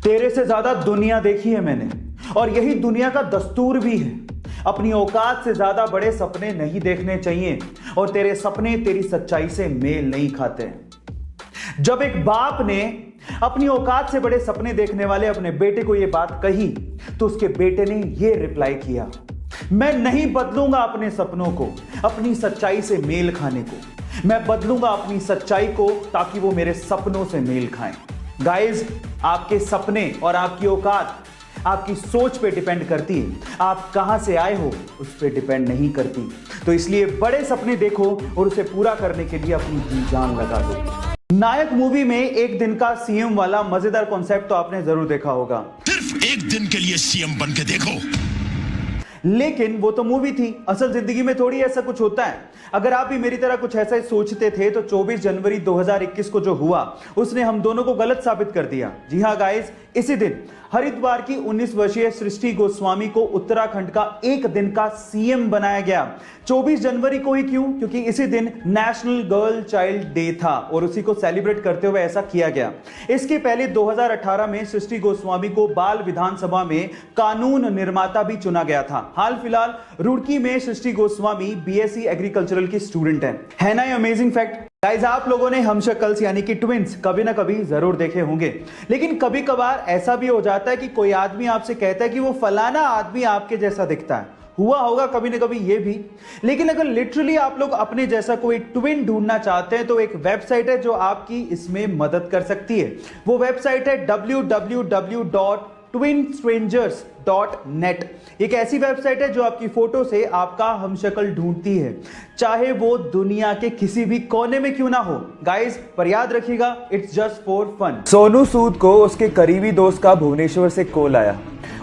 तेरे से ज्यादा दुनिया देखी है मैंने, और यही दुनिया का दस्तूर भी है। अपनी औकात से ज्यादा बड़े सपने नहीं देखने चाहिए, और तेरे सपने तेरी सच्चाई से मेल नहीं खाते। जब एक बाप ने अपनी औकात से बड़े सपने देखने वाले अपने बेटे को यह बात कही, तो उसके बेटे ने यह रिप्लाई किया, मैं नहीं बदलूंगा अपने सपनों को अपनी सच्चाई से मेल खाने को। मैं बदलूंगा अपनी सच्चाई को ताकि वो मेरे सपनों से मेल खाएं। गाइस, आपके सपने और आपकी औकात आपकी सोच पे डिपेंड करती है। आप कहां से आए हो उस पे डिपेंड नहीं करती। तो इसलिए बड़े सपने देखो और उसे पूरा करने के लिए अपनी जी जान लगा दो। नायक मूवी में एक दिन का सीएम वाला मजेदार कॉन्सेप्ट तो आपने जरूर देखा होगा। सिर्फ एक दिन के लिए सीएम बन के देखो। लेकिन वो तो मूवी थी, असल जिंदगी में थोड़ी ऐसा कुछ होता है। अगर आप भी मेरी तरह कुछ ऐसा ही सोचते थे तो 24 जनवरी 2021 को जो हुआ उसने हम दोनों को गलत साबित कर दिया। जी हां गाइस, इसी दिन हरिद्वार की 19 वर्षीय सृष्टि गोस्वामी को उत्तराखंड का एक दिन का सीएम बनाया गया। 24 जनवरी को ही क्यों? क्योंकि इसी दिन नेशनल गर्ल चाइल्ड डे था और उसी को सेलिब्रेट करते हुए ऐसा किया गया। इसके पहले 2018 में सृष्टि गोस्वामी को बाल विधानसभा में कानून निर्माता भी चुना गया था। हाल फिलहाल रुड़की में सृष्टि गोस्वामी बीएससी एग्रीकल्चरल की स्टूडेंट है ना ये अमेजिंग फैक्ट। गाइस, आप लोगों ने हम शक्ल्स यानी कि ट्विंस कभी ना कभी जरूर देखे होंगे, लेकिन कभी कभार ऐसा भी हो जाता है कि कोई आदमी आपसे कहता है कि वो फलाना आदमी आपके जैसा दिखता है। हुआ होगा कभी ना कभी ये भी। लेकिन अगर लिटरली आप लोग अपने जैसा कोई ट्विन ढूंढना चाहते हैं तो एक वेबसाइट है जो आपकी इसमें मदद कर सकती है। वो वेबसाइट है www.twinstrangers.net। एक ऐसी वेबसाइट है जो आपकी फोटो से आपका हमशक्ल ढूंढती है, चाहे वो दुनिया के किसी भी कोने में क्यों ना हो। गाइस, पर याद रखिएगा, it's just for fun. Sonu Sood को उसके करीबी दोस्त का भुवनेश्वर से कॉल आया।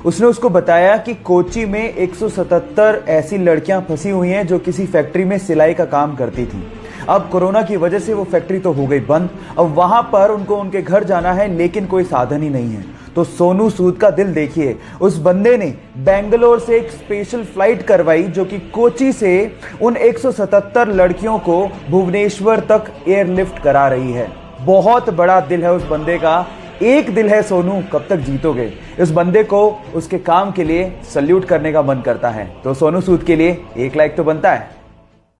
उसने उसको बताया कि कोची में 177 ऐसी लड़कियां फंसी हुई हैं जो किसी फैक्ट्री में सिलाई का काम करती थी। अब कोरोना की वजह से वो फैक्ट्री तो हो गई बंद। अब वहां पर उनको उनके घर जाना है, लेकिन कोई साधन ही नहीं है। तो सोनू सूद का दिल देखिए, उस बंदे ने बेंगलोर से एक स्पेशल फ्लाइट करवाई जो कि कोची से उन 177 लड़कियों को भुवनेश्वर तक एयरलिफ्ट करा रही है। बहुत बड़ा दिल है उस बंदे का। एक दिल है सोनू, कब तक जीतोगे। इस बंदे को उसके काम के लिए सल्यूट करने का मन करता है। तो सोनू सूद के लिए एक लाइक तो बनता है।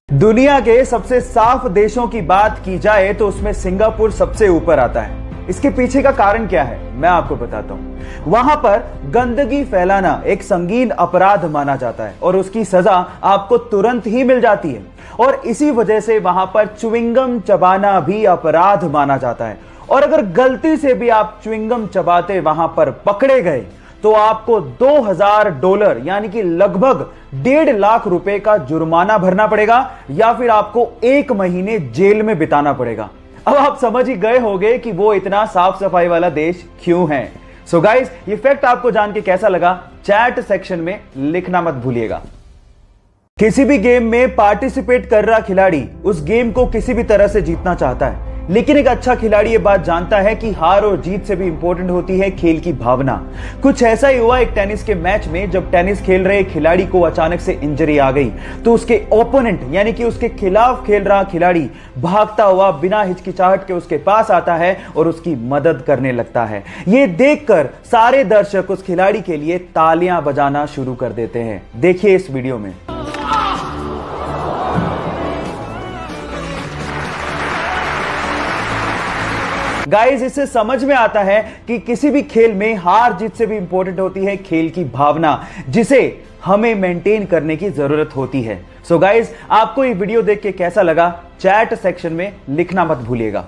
दुनिया के सबसे साफ देशों की बात की जाए तो उसमें सिंगापुर सबसे ऊपर आता है। इसके पीछे का कारण क्या है मैं आपको बताता हूं। वहां पर गंदगी फैलाना एक संगीन अपराध माना जाता है और उसकी सजा आपको तुरंत ही मिल जाती है, और इसी वजह से वहां पर च्युइंगम चबाना भी अपराध माना जाता है। और अगर गलती से भी आप च्युइंगम चबाते वहां पर पकड़े गए तो आपको $2000 यानी कि लगभग 1.5 लाख रुपए का जुर्माना भरना पड़ेगा, या फिर आपको 1 महीने जेल में बिताना पड़ेगा। अब आप समझ ही गए होंगे कि वो इतना साफ सफाई वाला देश क्यों है। सो गाइस, ये फैक्ट आपको जान के कैसा लगा चैट सेक्शन में लिखना मत भूलिएगा। किसी भी गेम में पार्टिसिपेट कर रहा खिलाड़ी उस गेम को किसी भी तरह से जीतना चाहता है, लेकिन एक अच्छा खिलाड़ी ये बात जानता है कि हार और जीत से भी इंपॉर्टेंट होती है खेल की भावना। कुछ ऐसा ही हुआ एक टेनिस के मैच में। जब टेनिस खेल रहे खिलाड़ी को अचानक से इंजरी आ गई तो उसके ओपोनेंट यानी कि उसके खिलाफ खेल रहा खिलाड़ी भागता हुआ बिना हिचकिचाहट के उसके पास आता है और उसकी मदद करने लगता है। ये देखकर सारे दर्शक उस खिलाड़ी के लिए तालियां बजाना शुरू कर देते हैं। देखिए इस वीडियो में। गाइस, इससे समझ में आता है कि किसी भी खेल में हार जीत से भी इंपॉर्टेंट होती है खेल की भावना, जिसे हमें मेंटेन करने की जरूरत होती है। सो गाइस, आपको ये वीडियो देख के कैसा लगा चैट सेक्शन में लिखना मत भूलिएगा।